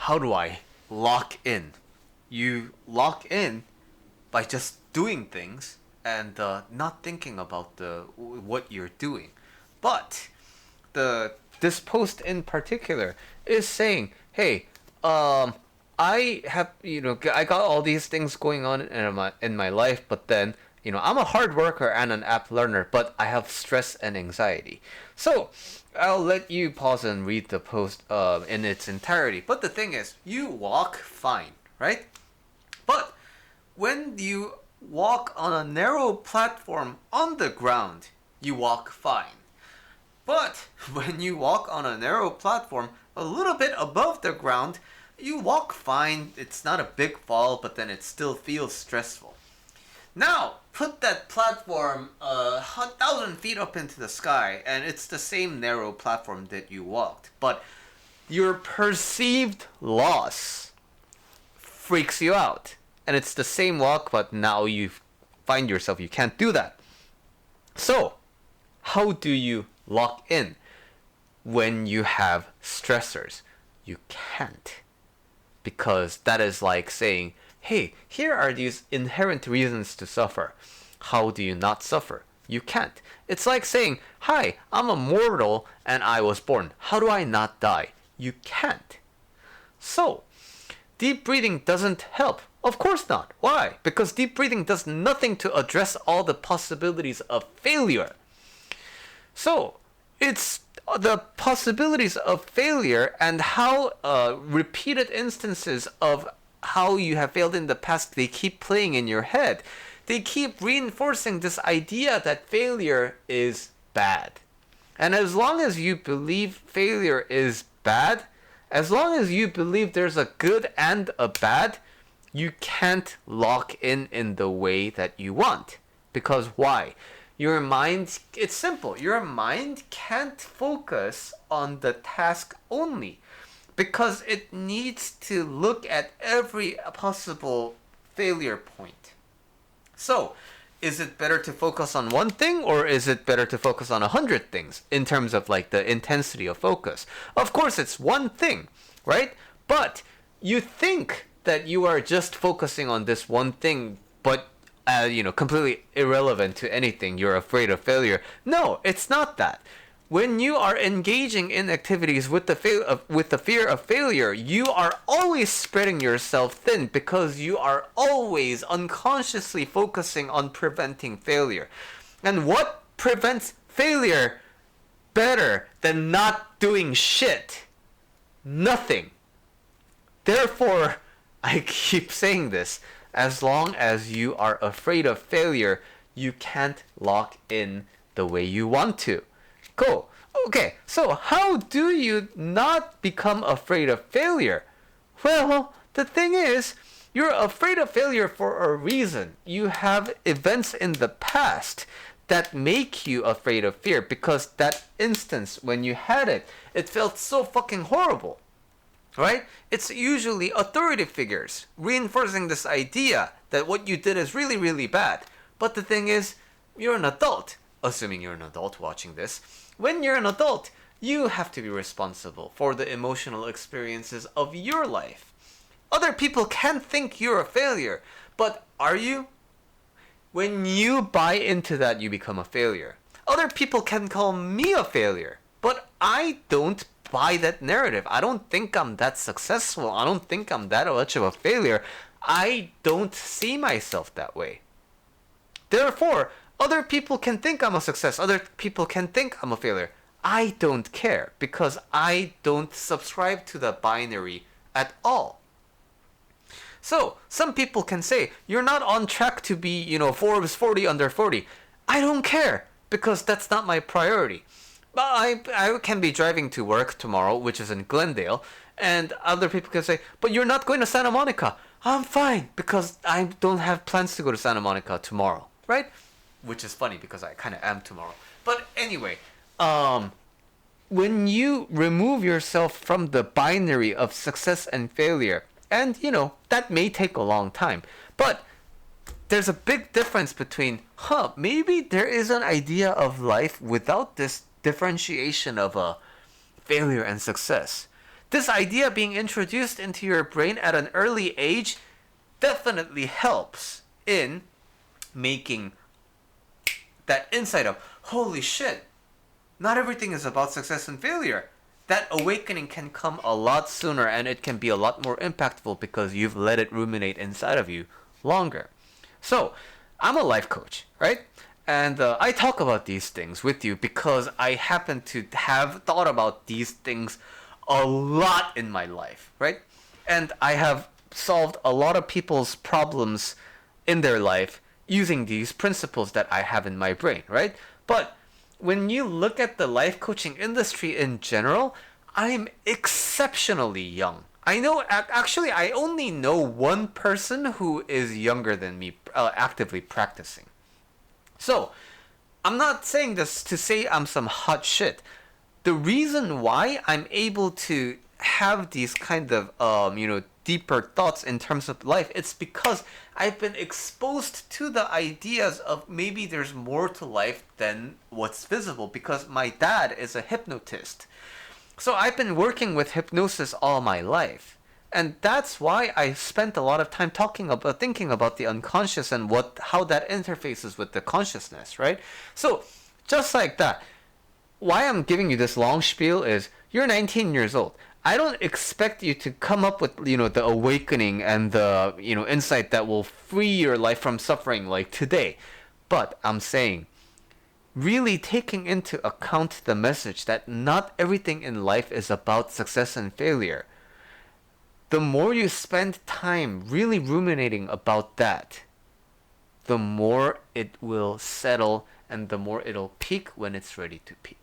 how do I lock in? You lock in by just doing things and not thinking about what you're doing. But this post in particular is saying, hey, I have, I got all these things going on in my life, but then, I'm a hard worker and an apt learner, but I have stress and anxiety. So I'll let you pause and read the post in its entirety. But the thing is, you walk fine, right? But when you walk on a narrow platform on the ground, you walk fine. But when you walk on a narrow platform a little bit above the ground, you walk fine. It's not a big fall, but then it still feels stressful. Now, put that platform 1,000 feet up into the sky, and it's the same narrow platform that you walked. But your perceived loss freaks you out. And it's the same walk, but now you find yourself, you can't do that. So, how do you lock in when you have stressors? You can't. Because that is like saying, hey, here are these inherent reasons to suffer. How do you not suffer? You can't. It's like saying, hi, I'm a mortal and I was born. How do I not die? You can't. So, deep breathing doesn't help. Of course not. Why? Because deep breathing does nothing to address all the possibilities of failure. So, it's the possibilities of failure and how repeated instances of how you have failed in the past, they keep playing in your head. They keep reinforcing this idea that failure is bad. And as long as you believe failure is bad, as long as you believe there's a good and a bad, you can't lock in the way that you want. Because why? Your mind, it's simple. Your mind can't focus on the task only. Because it needs to look at every possible failure point. So, is it better to focus on one thing, or is it better to focus on 100 things in terms of like the intensity of focus? Of course, it's one thing, right? But you think that you are just focusing on this one thing, but completely irrelevant to anything. You're afraid of failure. No, it's not that. When you are engaging in activities with the fear of failure, you are always spreading yourself thin because you are always unconsciously focusing on preventing failure. And what prevents failure better than not doing shit? Nothing. Therefore, I keep saying this, as long as you are afraid of failure, you can't lock in the way you want to. Cool. Okay, so how do you not become afraid of failure? Well, the thing is, you're afraid of failure for a reason. You have events in the past that make you afraid of fear because that instance when you had it, it felt so fucking horrible. Right? It's usually authority figures reinforcing this idea that what you did is really, really bad. But the thing is, you're an adult, assuming you're an adult watching this. When you're an adult, you have to be responsible for the emotional experiences of your life. Other people can think you're a failure, but are you? When you buy into that, you become a failure. Other people can call me a failure, but I don't buy that narrative. I don't think I'm that successful. I don't think I'm that much of a failure. I don't see myself that way. Therefore, other people can think I'm a success. Other people can think I'm a failure. I don't care because I don't subscribe to the binary at all. So, some people can say, you're not on track to be, Forbes 40 under 40. I don't care because that's not my priority. But I can be driving to work tomorrow, which is in Glendale, and other people can say, but you're not going to Santa Monica. I'm fine because I don't have plans to go to Santa Monica tomorrow, right? Which is funny because I kind of am tomorrow. But anyway, when you remove yourself from the binary of success and failure, and that may take a long time, but there's a big difference between, maybe there is an idea of life without this differentiation of failure and success. this idea being introduced into your brain at an early age definitely helps in making that insight of, holy shit, not everything is about success and failure. That awakening can come a lot sooner, and it can be a lot more impactful because you've let it ruminate inside of you longer. So, I'm a life coach, right? And I talk about these things with you because I happen to have thought about these things a lot in my life, right? And I have solved a lot of people's problems in their life using these principles that I have in my brain, right? But when you look at the life coaching industry in general, I'm exceptionally young. I know, actually, I only know one person who is younger than me actively practicing. So, I'm not saying this to say I'm some hot shit. The reason why I'm able to have these kind of, deeper thoughts in terms of life, it's because I've been exposed to the ideas of maybe there's more to life than what's visible, because my dad is a hypnotist. So I've been working with hypnosis all my life. And that's why I spent a lot of time thinking about the unconscious and how that interfaces with the consciousness, right? So, just like that, why I'm giving you this long spiel is, you're 19 years old. I don't expect you to come up with, the awakening and the, insight that will free your life from suffering like today. But I'm saying, really taking into account the message that not everything in life is about success and failure. The more you spend time really ruminating about that, the more it will settle and the more it'll peak when it's ready to peak.